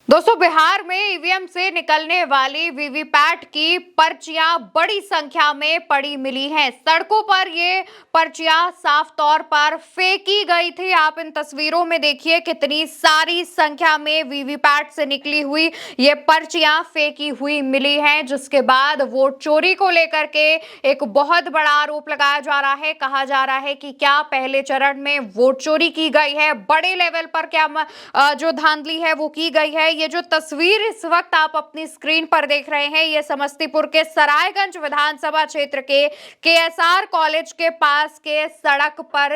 दोस्तों, बिहार में ईवीएम से निकलने वाली वीवीपैट की पर्चियां बड़ी संख्या में पड़ी मिली हैं। सड़कों पर ये पर्चियां साफ तौर पर फेंकी गई थी। आप इन तस्वीरों में देखिए कितनी सारी संख्या में वीवीपैट से निकली हुई ये पर्चियां फेंकी हुई मिली हैं, जिसके बाद वोट चोरी को लेकर के एक बहुत बड़ा आरोप लगाया जा रहा है। कहा जा रहा है कि क्या पहले चरण में वोट चोरी की गई है, बड़े लेवल पर क्या जो धांधली है वो की गई है। ये जो तस्वीर इस वक्त आप अपनी स्क्रीन पर देख रहे हैं, ये समस्तीपुर के सरायगंज विधानसभा क्षेत्र के केएसआर कॉलेज के पास के सड़क पर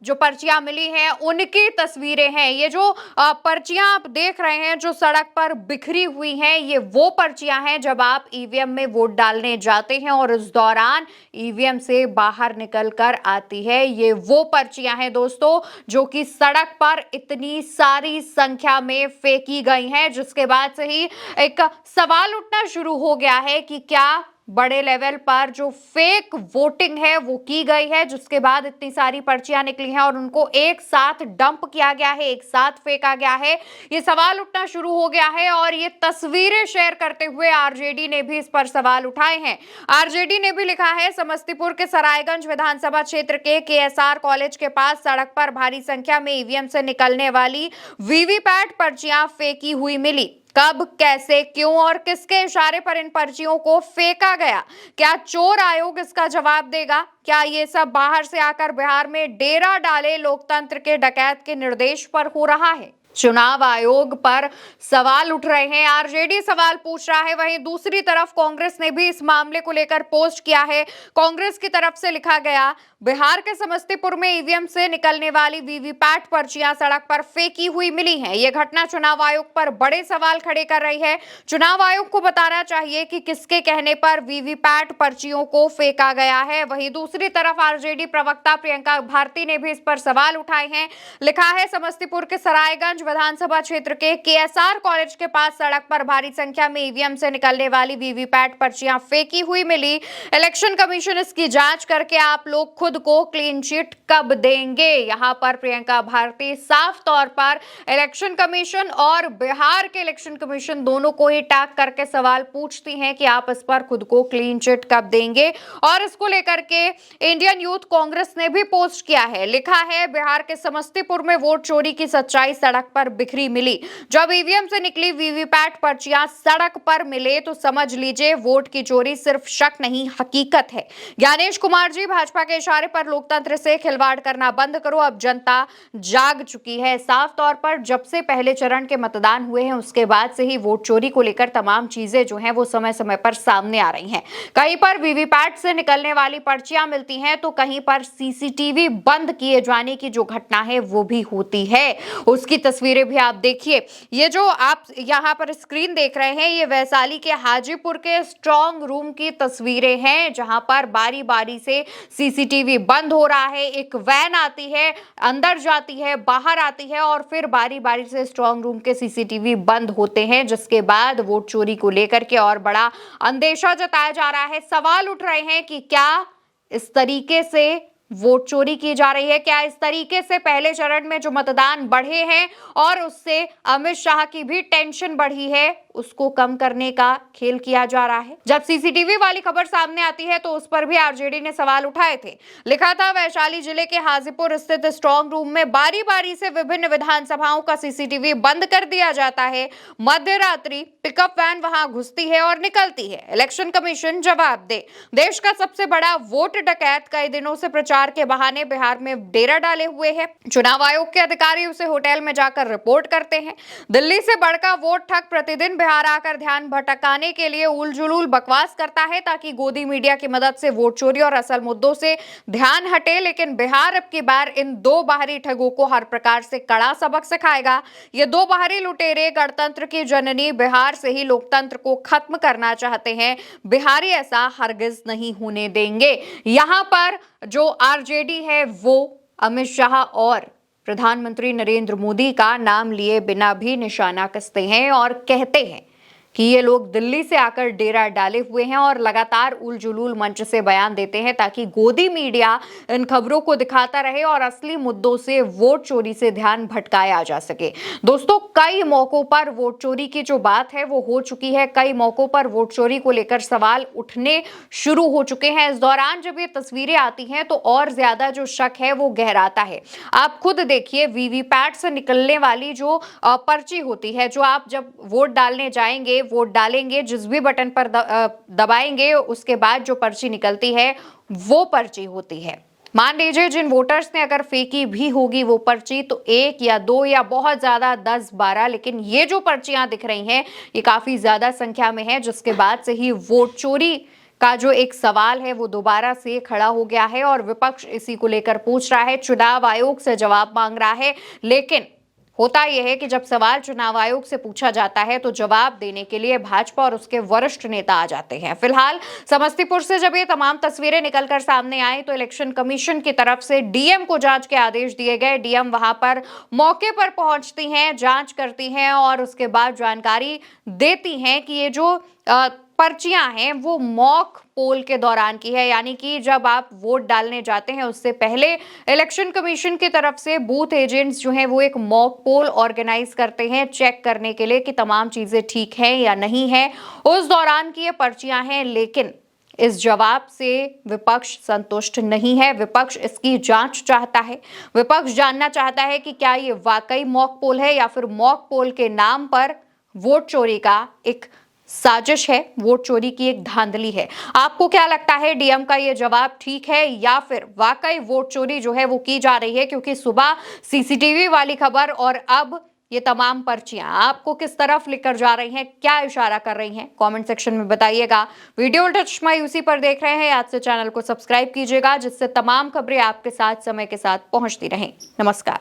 जो पर्चियां मिली हैं उनकी तस्वीरें हैं। ये जो पर्चियां आप देख रहे हैं जो सड़क पर बिखरी हुई हैं, ये वो पर्चियां हैं जब आप ईवीएम में वोट डालने जाते हैं और इस दौरान ईवीएम से बाहर निकलकर आती है। ये वो पर्चियां हैं दोस्तों जो कि सड़क पर इतनी सारी संख्या में फेंकी गई हैं, जिसके बाद से ही एक सवाल उठना शुरू हो गया है कि क्या बड़े लेवल पर जो फेक वोटिंग है वो की गई है, जिसके बाद इतनी सारी पर्चियां निकली हैं और उनको एक साथ डंप किया गया है, एक साथ फेंका गया है। ये सवाल उठना शुरू हो गया है और ये तस्वीरें शेयर करते हुए आरजेडी ने भी इस पर सवाल उठाए हैं। आरजेडी ने भी लिखा है, समस्तीपुर के सरायगंज विधानसभा क्षेत्र के केएसआर कॉलेज के पास सड़क पर भारी संख्या में ईवीएम से निकलने वाली वीवीपैट पर्चियां फेंकी हुई मिली। कब, कैसे, क्यों और किसके इशारे पर इन पर्चियों को फेंका गया? क्या चोर आयोग इसका जवाब देगा? क्या ये सब बाहर से आकर बिहार में डेरा डाले लोकतंत्र के डकैत के निर्देश पर हो रहा है? चुनाव आयोग पर सवाल उठ रहे हैं, आरजेडी सवाल पूछ रहा है। वहीं दूसरी तरफ कांग्रेस ने भी इस मामले को लेकर पोस्ट किया है। कांग्रेस की तरफ से लिखा गया, बिहार के समस्तीपुर में ईवीएम से निकलने वाली वीवीपैट पर्चियां सड़क पर फेंकी हुई मिली हैं। यह घटना चुनाव आयोग पर बड़े सवाल खड़े कर रही है। चुनाव आयोग को बताना चाहिए कि किसके कहने पर वीवीपैट पर्चियों को फेंका गया है। वहीं दूसरी तरफ आरजेडी प्रवक्ता प्रियंका भारती ने भी इस पर सवाल उठाए हैं। लिखा है, समस्तीपुर के सरायगंज विधानसभा क्षेत्र के केएसआर कॉलेज के पास सड़क पर भारी संख्या में ईवीएम से निकलने वाली वीवीपैट पर्चियां फेंकी हुई मिली। इलेक्शन कमीशन इसकी जांच करके आप लोग खुद को क्लीन चिट कब देंगे? यहां पर प्रियंका भारती साफ तौर पर इलेक्शन कमीशन और बिहार के इलेक्शन कमीशन दोनों को ही टैग करके सवाल पूछती हैं कि आप इस पर खुद को क्लीन चिट कब देंगे। और इसको लेकर के इंडियन यूथ कांग्रेस ने भी पोस्ट किया है। लिखा है, बिहार के समस्तीपुर में वोट चोरी की सच्चाई सड़क पर बिखरी मिली। जब ईवीएम से निकली वीवीपैट पर्चियां सड़क पर मिले तो समझ लीजिए वोट की चोरी सिर्फ शक नहीं हकीकत है। ज्ञानेश कुमार जी, भाजपा के इशारे पर लोकतंत्र से खिलवाड़ करना बंद करो, अब जनता जाग चुकी है। साफ तौर पर जब से पहले चरण के मतदान हुए हैं उसके बाद से ही वोट चोरी को लेकर तमाम चीजें जो हैं वो समय समय पर सामने आ रही हैं। कहीं पर वीवीपैट से निकलने वाली पर्चियां मिलती हैं तो कहीं पर सीसीटीवी बंद किए जाने की जो घटना है वो भी होती है। उसकी तस्वीरें भी आप देखिए। ये जो आप यहाँ पर स्क्रीन देख रहे हैं ये वैशाली के हाजीपुर के स्ट्रांग रूम की तस्वीरें हैं, जहां पर बारी बारी से सीसीटीवी बंद हो रहा है। एक वैन आती है, अंदर जाती है, बाहर आती है और फिर बारी बारी से स्ट्रांग रूम के सीसीटीवी बंद होते हैं, जिसके बाद वोट चोरी को लेकर के और बड़ा अंदेशा जताया जा रहा है। सवाल उठ रहे हैं कि क्या इस तरीके से वोट चोरी की जा रही है? क्या इस तरीके से पहले चरण में जो मतदान बढ़े हैं और उससे अमित शाह की भी टेंशन बढ़ी है उसको कम करने का खेल किया जा रहा है? जब सीसीटीवी वाली खबर सामने आती है तो उस पर भी आरजेडी ने सवाल उठाए थे। लिखा था, वैशाली जिले के हाजीपुर स्थित स्ट्रांग रूम में बारी बारी से विभिन्न विधानसभाओं का सीसीटीवी बंद कर दिया जाता है। मध्य रात्रि पिकअप वैन वहां घुसती है और निकलती है। इलेक्शन कमीशन जवाब दे। देश का सबसे बड़ा वोट डकैत कई दिनों से प्रचार के बहाने बिहार में डेरा डाले हुए है। चुनाव आयोग के अधिकारी उसे होटल में जाकर रिपोर्ट करते हैं। दिल्ली से बड़का वोट ठग प्रतिदिन बिहार आकर ध्यान भटकाने के लिए उलझुल बकवास करता है ताकि गोदी मीडिया की मदद से वोट चोरी और असल मुद्दों से ध्यान हटे। लेकिन बिहार अब की बार इन दो बाहरी ठगों को हर प्रकार से कड़ा सबक सिखाएगा। ये दो बाहरी लुटेरे गणतंत्र की जननी बिहार से ही लोकतंत्र को खत्म करना चाहते हैं। बिहारी ऐसा हरगिज नहीं होने देंगे। यहाँ पर जो आरजेडी है वो अमित शाह और प्रधानमंत्री नरेंद्र मोदी का नाम लिए बिना भी निशाना कसते हैं और कहते हैं कि ये लोग दिल्ली से आकर डेरा डाले हुए हैं और लगातार उलझुलूल मंच से बयान देते हैं ताकि गोदी मीडिया इन खबरों को दिखाता रहे और असली मुद्दों से वोट चोरी से ध्यान भटकाया जा सके। दोस्तों, कई मौकों पर वोट चोरी की जो बात है वो हो चुकी है। कई मौकों पर वोट चोरी को लेकर सवाल उठने शुरू हो चुके हैं। इस दौरान जब ये तस्वीरें आती हैं तो और ज्यादा जो शक है वो गहराता है। आप खुद देखिए, वीवीपैट से निकलने वाली जो पर्ची होती है, जो आप जब वोट डालने जाएंगे, वोट डालेंगे, जिस भी बटन पर दबाएंगे उसके बाद जो पर्ची निकलती है वो पर्ची होती है। मान लीजिए जिन वोटर्स ने अगर फेंकी भी होगी वो पर्ची, तो 1 या 2 या बहुत ज्यादा 10-12, लेकिन ये जो पर्चियां दिख रही हैं ये काफी ज्यादा संख्या में है, जिसके बाद से ही वोट चोरी का जो एक सवाल है वो दोबारा से खड़ा हो गया है और विपक्ष इसी को लेकर पूछ रहा है, चुनाव आयोग से जवाब मांग रहा है। लेकिन होता यह है कि जब सवाल चुनाव आयोग से पूछा जाता है तो जवाब देने के लिए भाजपा और उसके वरिष्ठ नेता आ जाते हैं। फिलहाल समस्तीपुर से जब ये तमाम तस्वीरें निकलकर सामने आई तो इलेक्शन कमीशन की तरफ से डीएम को जांच के आदेश दिए गए। डीएम वहां पर मौके पर पहुंचती हैं, जांच करती हैं और उसके बाद जानकारी देती हैं कि ये जो पर्चियां हैं वो मॉक पोल के दौरान की है, यानी कि जब आप वोट डालने जाते हैं उससे पहले इलेक्शन कमीशन की तरफ से बूथ एजेंट्स जो हैं वो एक मॉक पोल ऑर्गेनाइज करते हैं चेक करने के लिए कि तमाम चीजें ठीक हैं या नहीं है। उस दौरान की ये पर्चियां हैं, लेकिन इस जवाब से विपक्ष संतुष्ट नहीं है। विपक्ष इसकी जांच चाहता है। विपक्ष जानना चाहता है कि क्या ये वाकई मॉक पोल है या फिर मॉक पोल के नाम पर वोट चोरी का एक साजिश है, वोट चोरी की एक धांधली है। आपको क्या लगता है, डीएम का ये जवाब ठीक है या फिर वाकई वोट चोरी जो है वो की जा रही है? क्योंकि सुबह सीसीटीवी वाली खबर और अब ये तमाम पर्चियां आपको किस तरफ लेकर जा रही हैं, क्या इशारा कर रही हैं? कमेंट सेक्शन में बताइएगा। वीडियो टच माय यूसी पर देख रहे हैं, आज से चैनल को सब्सक्राइब कीजिएगा जिससे तमाम खबरें आपके साथ समय के साथ पहुंचती रहें। नमस्कार।